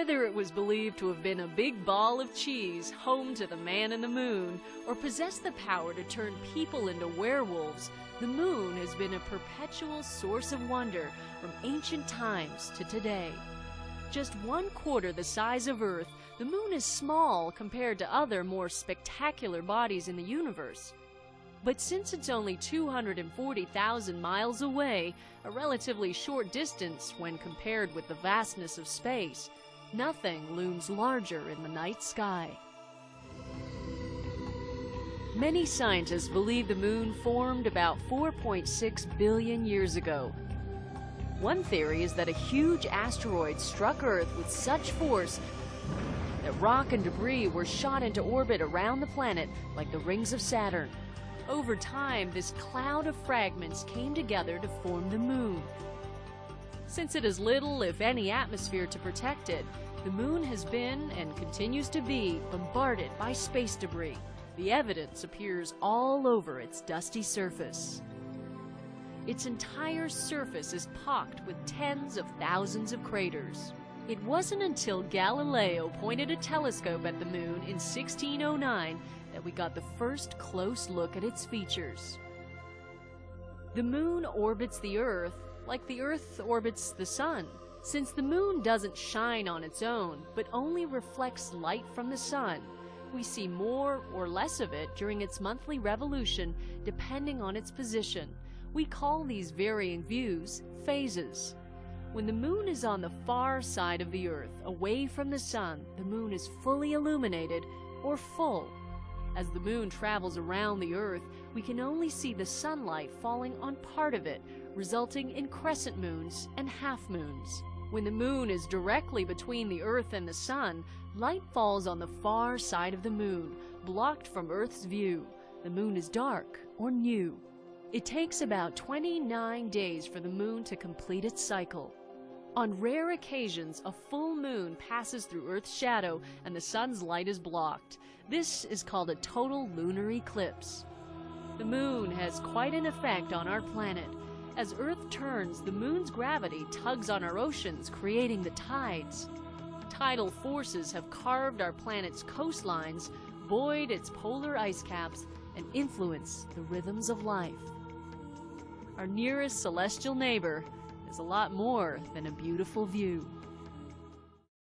Whether it was believed to have been a big ball of cheese, home to the man in the moon, or possessed the power to turn people into werewolves, the moon has been a perpetual source of wonder from ancient times to today. Just 1/4 the size of Earth, the moon is small compared to other more spectacular bodies in the universe. But since it's only 240,000 miles away, a relatively short distance when compared with the vastness of space, nothing looms larger in the night sky. Many scientists believe the moon formed about 4.6 billion years ago. One theory is that a huge asteroid struck Earth with such force that rock and debris were shot into orbit around the planet like the rings of Saturn. Over time, this cloud of fragments came together to form the moon. Since it has little, if any, atmosphere to protect it, the moon has been, and continues to be, bombarded by space debris. The evidence appears all over its dusty surface. Its entire surface is pocked with tens of thousands of craters. It wasn't until Galileo pointed a telescope at the moon in 1609 that we got the first close look at its features. The moon orbits the Earth like the Earth orbits the sun. Since the moon doesn't shine on its own, but only reflects light from the sun, we see more or less of it during its monthly revolution depending on its position. We call these varying views phases. When the moon is on the far side of the Earth, away from the sun, the moon is fully illuminated or full. As the moon travels around the Earth, we can only see the sunlight falling on part of it, resulting in crescent moons and half moons. When the moon is directly between the Earth and the sun, light falls on the far side of the moon, blocked from Earth's view. The moon is dark or new. It takes about 29 days for the moon to complete its cycle. On rare occasions, a full moon passes through Earth's shadow and the sun's light is blocked. This is called a total lunar eclipse. The moon has quite an effect on our planet. As Earth turns, the moon's gravity tugs on our oceans, creating the tides. Tidal forces have carved our planet's coastlines, buoyed its polar ice caps, and influenced the rhythms of life. Our nearest celestial neighbor is a lot more than a beautiful view.